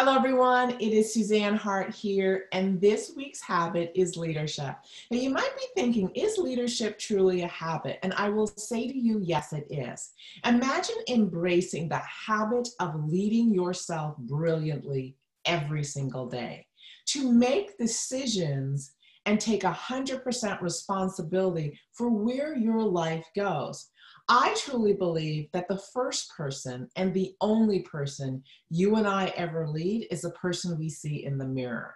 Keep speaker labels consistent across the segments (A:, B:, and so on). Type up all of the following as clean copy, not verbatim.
A: Hello, everyone. It is Suzanne Hart here, and this week's habit is leadership. Now, you might be thinking, is leadership truly a habit? And I will say to you, yes, it is. Imagine embracing the habit of leading yourself brilliantly every single day, to make decisions and take 100% responsibility for where your life goes. I truly believe that the first person and the only person you and I ever lead is the person we see in the mirror.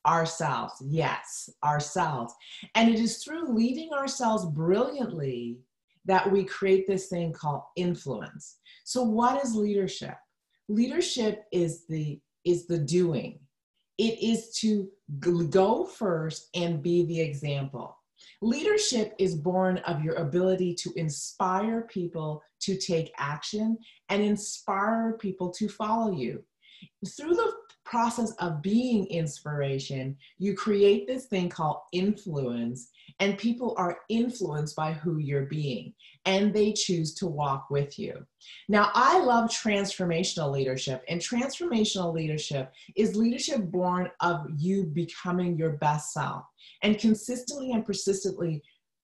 A: Ourselves, yes, ourselves. And it is through leading ourselves brilliantly that we create this thing called influence. So what is leadership? Leadership is the doing. It is to go first and be the example. Leadership is born of your ability to inspire people to take action and inspire people to follow you. Through the process of being inspiration, you create this thing called influence, and people are influenced by who you're being, and they choose to walk with you. Now, I love transformational leadership, and transformational leadership is leadership born of you becoming your best self and consistently and persistently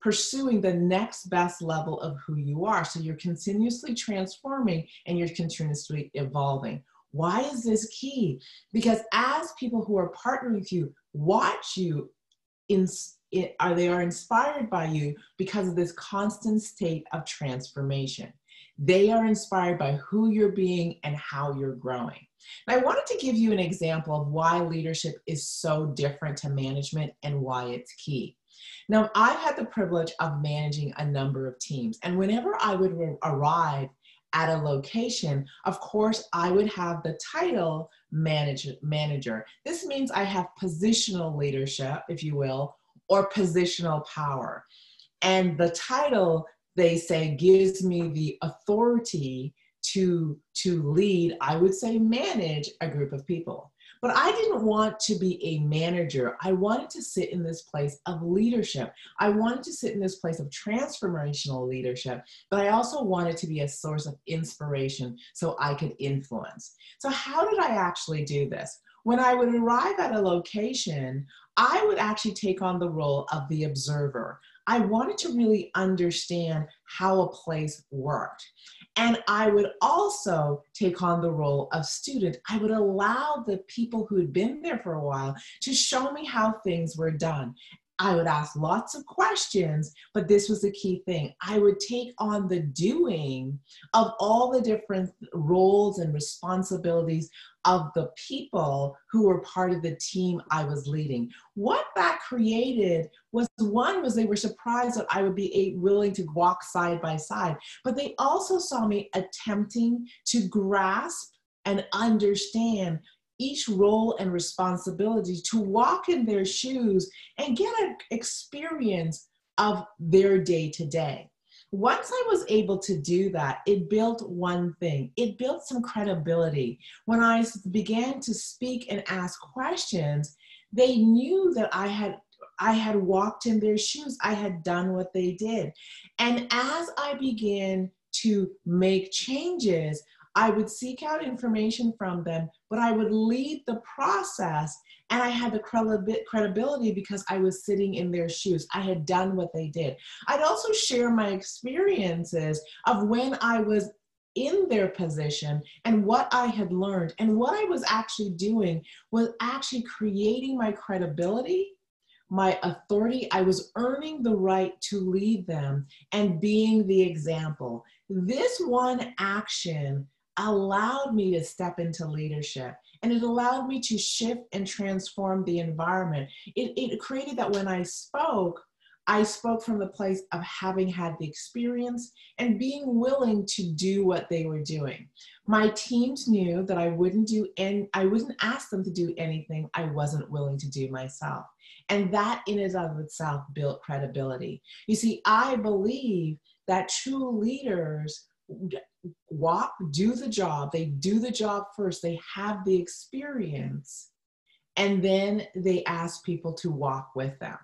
A: pursuing the next best level of who you are. So you're continuously transforming and you're continuously evolving. Why is this key? Because as people who are partnering with you watch you, they are inspired by you because of this constant state of transformation. They are inspired by who you're being and how you're growing. And I wanted to give you an example of why leadership is so different to management and why it's key. Now, I've had the privilege of managing a number of teams, and whenever I would arrive at a location, of course, I would have the title manager. This means I have positional leadership, if you will, or positional power. And the title, they say, gives me the authority to lead, I would say manage a group of people. But I didn't want to be a manager. I wanted to sit in this place of leadership. I wanted to sit in this place of transformational leadership, but I also wanted to be a source of inspiration so I could influence. So how did I actually do this? When I would arrive at a location, I would actually take on the role of the observer. I wanted to really understand how a place worked. And I would also take on the role of student. I would allow the people who had been there for a while to show me how things were done. I would ask lots of questions, but this was the key thing. I would take on the doing of all the different roles and responsibilities of the people who were part of the team I was leading. What that created was, one was they were surprised that I would be willing to walk side by side, but they also saw me attempting to grasp and understand each role and responsibility, to walk in their shoes and get an experience of their day-to-day. Once I was able to do that, it built one thing. It built some credibility. When I began to speak and ask questions, they knew that I had walked in their shoes. I had done what they did. And as I began to make changes, I would seek out information from them, but I would lead the process, and I had the credibility because I was sitting in their shoes. I had done what they did. I'd also share my experiences of when I was in their position and what I had learned. And what I was actually doing was actually creating my credibility, my authority. I was earning the right to lead them and being the example. This one action allowed me to step into leadership, and it allowed me to shift and transform the environment. It created that when I spoke from the place of having had the experience and being willing to do what they were doing. My teams knew that I wouldn't ask them to do anything I wasn't willing to do myself. And that in and of itself built credibility. You see, I believe that true leaders do the job. They do the job first. They have the experience, and then they ask people to walk with them.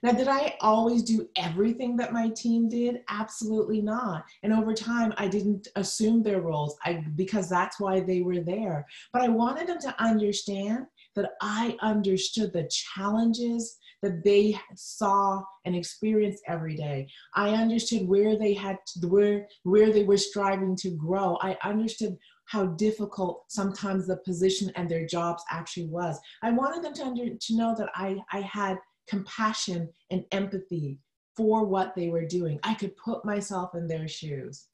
A: Now, did I always do everything that my team did? Absolutely not. And over time, I didn't assume their roles because that's why they were there. But I wanted them to understand that I understood the challenges that they saw and experienced every day. I understood where they had where they were striving to grow. I understood how difficult sometimes the position and their jobs actually was. I wanted them to know that I had compassion and empathy for what they were doing. I could put myself in their shoes.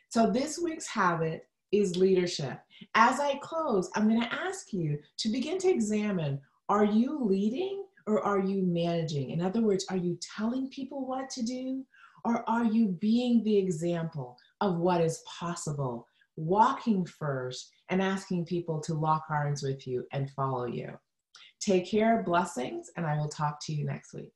A: So this week's habit is leadership. As I close, I'm going to ask you to begin to examine, are you leading or are you managing? In other words, are you telling people what to do or are you being the example of what is possible, walking first and asking people to lock arms with you and follow you? Take care, blessings, and I will talk to you next week.